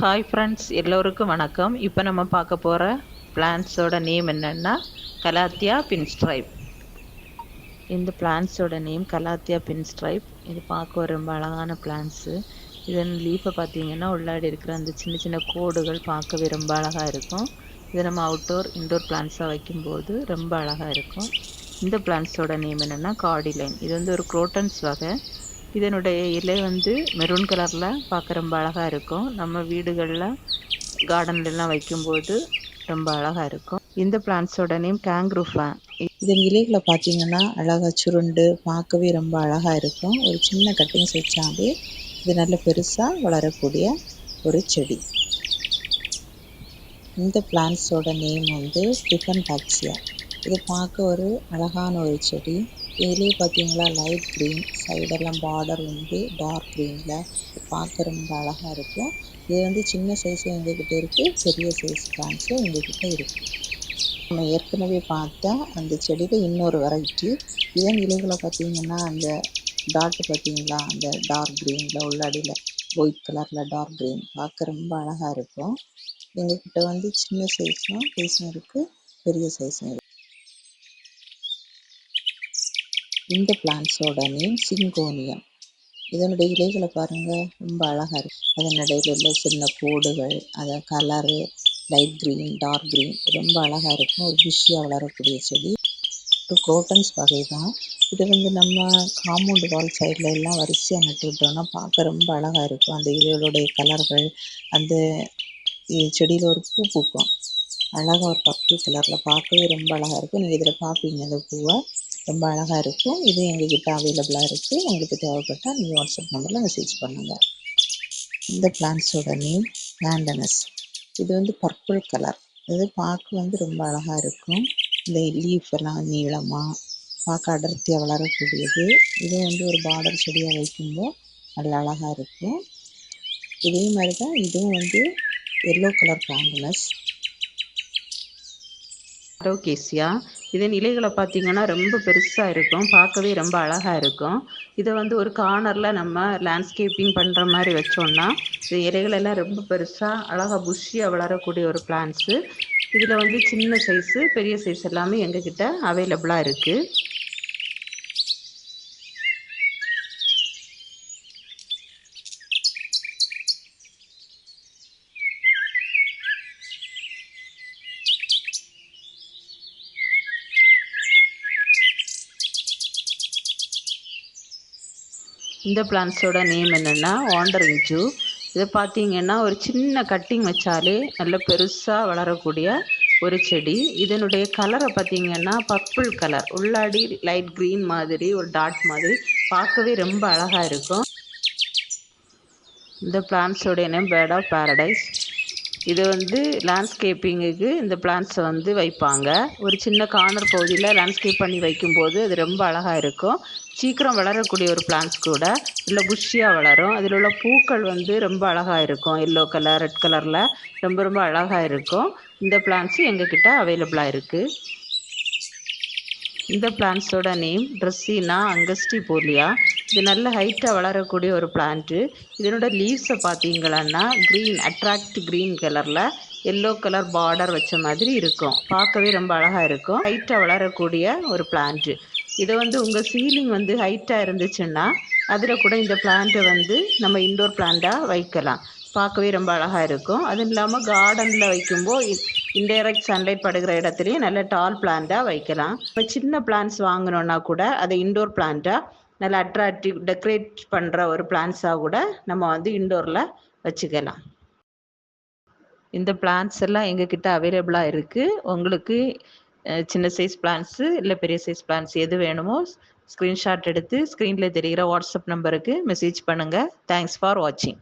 Hi friends, எல்லோருக்கும் வணக்கம். இப்போ நம்ம பார்க்க போகிற பிளான்ட்ஸோட நேம் என்னென்னா கலாத்தியா பின்ஸ்ட்ரைப். இந்த பிளான்ட்ஸோட நேம் கலாத்தியா பின்ஸ்ட்ரைப். இது பார்க்க ரொம்ப அழகான பிளான்ட்ஸு. இதன் லீஃபை பார்த்தீங்கன்னா உள்ளாடி இருக்கிற அந்த சின்ன சின்ன கோடுகள் பார்க்கவே ரொம்ப அழகாக இருக்கும். இதை நம்ம அவுட்டோர் இன்டோர் பிளான்ட்ஸாக வைக்கும்போது ரொம்ப அழகாக இருக்கும். இந்த பிளான்ட்ஸோட நேம் என்னென்னா கார்டிலைன். இது ஒரு குரோட்டன்ஸ் வகை. இதனுடைய இலை மெரூன் கலரில் பார்க்க ரொம்ப அழகாக இருக்கும். நம்ம வீடுகளில் கார்டன்லாம் வைக்கும்போது ரொம்ப அழகாக இருக்கும். இந்த பிளான்ட்ஸோட நேம் கேங்க்ரூ ஃபேன். இதன் இலைகளை பார்த்தீங்கன்னா அழகாக சுருண்டு பார்க்கவே ரொம்ப அழகாக இருக்கும். ஒரு சின்ன கட்டிங்ஸ் வச்சாலே இது நல்ல பெருசாக வளரக்கூடிய ஒரு செடி. இந்த பிளான்ட்ஸோட நேம் டிஃபன் டாக்ஸியா. இது பார்க்க ஒரு அழகான ஒரு செடி. இதுலேயே பார்த்தீங்களா லைட் க்ரீன், சைடெல்லாம் பார்டர் டார்க் க்ரீனில் பார்க்க ரொம்ப அழகாக இருக்கும். இது சின்ன சைஸும் எங்ககிட்ட இருக்குது, பெரிய சைஸ் பிளான்ட்ஸும் எங்ககிட்ட இருக்குது. நம்ம ஏற்கனவே பார்த்த அந்த செடியில் இன்னொரு வெரைட்டி. இதன் இலைகளை பார்த்தீங்கன்னா அந்த டாட்டு பார்த்தீங்களா, அந்த டார்க் க்ரீனில் உள்ளடியில் ஒயிட் கலரில் டார்க் க்ரீன் பார்க்க ரொம்ப அழகாக இருக்கும். எங்ககிட்ட சின்ன சைஸும் இருக்குது, பெரிய சைஸும் இருக்குது. இந்த பிளான்ட்ஸோட நேம் சிங்கோனியம். இதனுடைய இலைகளை பாருங்கள், ரொம்ப அழகாக இருக்குது. அதன் இடையில உள்ள சின்ன கோடுகள், அதன் colour light green, dark green ரொம்ப அழகாக இருக்கும். ஒரு பிஷியாக வளரக்கூடிய செடி. ஒரு குரோட்டன்ஸ் வகை தான். இது நம்ம காம்பவுண்ட் வால் சைடில் எல்லாம் வரிசையாக நட்டு விட்டோம்னா பார்க்க ரொம்ப அழகாக இருக்கும். அந்த இலைகளுடைய கலர்கள், அந்த செடியில் ஒரு பூ பூக்கும், அழகாக ஒரு பர்பிள் கலரில் பார்க்கவே ரொம்ப அழகாக இருக்கும். நீங்கள் இதில் பார்ப்பீங்க அந்த பூவை, ரொம்ப அழகாக இருக்கும். இது எங்ககிட்ட அவைலபிளாக இருக்குது. உங்களுக்கு தேவைப்பட்டால் நீங்கள் வாட்ஸ்அப் நம்பரில் மெசேஜ் பண்ணுங்கள். இந்த பிளான்ட்ஸோட நேம் லேண்டனஸ். இது பர்பிள் கலர். இது பார்க்க ரொம்ப அழகாக இருக்கும். இந்த லீஃப் எல்லாம் நீளமாக பார்க்க அடர்த்தியாக வளரக்கூடியது. இது ஒரு பார்டர் செடியாக வைக்கும்போது நல்ல அழகாக இருக்கும். இதே மாதிரி தான் இதுவும் எல்லோ கலர் லேண்டனஸ். அரோகேசியா. இதன் இலைகளை பார்த்தீங்கன்னா ரொம்ப பெருசாக இருக்கும், பார்க்கவே ரொம்ப அழகாக இருக்கும். இதை ஒரு கார்னரில் நம்ம லேண்ட்ஸ்கேப்பிங் பண்ணுற மாதிரி வச்சோன்னா இது இலைகளெல்லாம் ரொம்ப பெருசாக அழகாக புஷ்ஷியாக வளரக்கூடிய ஒரு பிளான்ட்ஸு. இதில் சின்ன சைஸு, பெரிய சைஸ் எல்லாமே எங்ககிட்ட அவைலபிளாக இருக்குது. இந்த பிளான்ட்ஸோட நேம் என்னென்னா வாண்டரிங் ஜூ. இதை பார்த்தீங்கன்னா ஒரு சின்ன கட்டிங் வச்சாலே நல்ல பெருசாக வளரக்கூடிய ஒரு செடி. இதனுடைய கலரை பார்த்தீங்கன்னா பர்பிள் கலர், உள்ளாடி லைட் க்ரீன் மாதிரி ஒரு டாட் மாதிரி பார்க்கவே ரொம்ப அழகாக இருக்கும். இந்த பிளான்ட்ஸோடைய நேம் பேர்ட் ஆஃப் பேரடைஸ். இது லேண்ட்ஸ்கேப்பிங்குக்கு இந்த பிளான்ட்ஸை வைப்பாங்க. ஒரு சின்ன கார்னர் பகுதியில் லேண்ட்ஸ்கேப் பண்ணி வைக்கும்போது அது ரொம்ப அழகாக இருக்கும். சீக்கிரம் வளரக்கூடிய ஒரு பிளான்ட்ஸ் கூட, இல்லை புஷ்ஷியாக வளரும். அதில் உள்ள பூக்கள் ரொம்ப அழகாக இருக்கும். எல்லோ கலர், ரெட் கலரில் ரொம்ப ரொம்ப அழகாக இருக்கும். இந்த பிளான்ட்ஸு எங்ககிட்ட அவைலபிளாக இருக்குது. இந்த பிளான்ட்ஸோட நேம் ட்ரெஸ்ஸினா அங்கஸ்டிபோலியா. இது நல்ல ஹைட்டாக வளரக்கூடிய ஒரு பிளான்ட்டு. இதனோட லீவ்ஸை பார்த்தீங்கன்னா க்ரீன், அட்ராக்ட் க்ரீன் கலரில் எல்லோ கலர் பார்டர் வச்ச மாதிரி இருக்கும். பார்க்கவே ரொம்ப அழகாக இருக்கும். ஹைட்டாக வளரக்கூடிய ஒரு பிளான்ட்டு. இதை உங்கள் சீலிங் ஹைட்டாக இருந்துச்சுன்னா அதில் கூட இந்த பிளான்ட்டை நம்ம இன்டோர் பிளான்ட்டாக வைக்கலாம். பார்க்கவே ரொம்ப அழகாக இருக்கும். அதுவும் இல்லாமல் கார்டனில் வைக்கும்போது இன்டைரக்ட் சன்லைட் படுகிற இடத்துலையும் நல்ல டால் பிளான்ட்டாக வைக்கலாம். இப்போ சின்ன பிளான்ட்ஸ் வாங்கினோன்னா கூட அதை இன்டோர் பிளான்ட்டாக நல்ல அட்ராக்டிவ் டெக்கரேட் பண்ணுற ஒரு பிளான்ட்ஸாக கூட நம்ம இன்டோரில் வச்சுக்கலாம். இந்த பிளான்ட்ஸ் எல்லாம் எங்ககிட்ட அவைலபிளாக இருக்குது. உங்களுக்கு சின்ன சைஸ் பிளான்ட்ஸு இல்லை பெரிய சைஸ் பிளான்ட்ஸ் எது வேணுமோ ஸ்க்ரீன்ஷாட் எடுத்து ஸ்க்ரீனில் தெரிகிற வாட்ஸ்அப் நம்பருக்கு மெசேஜ் பண்ணுங்கள். தேங்க்ஸ் ஃபார் வாட்சிங்.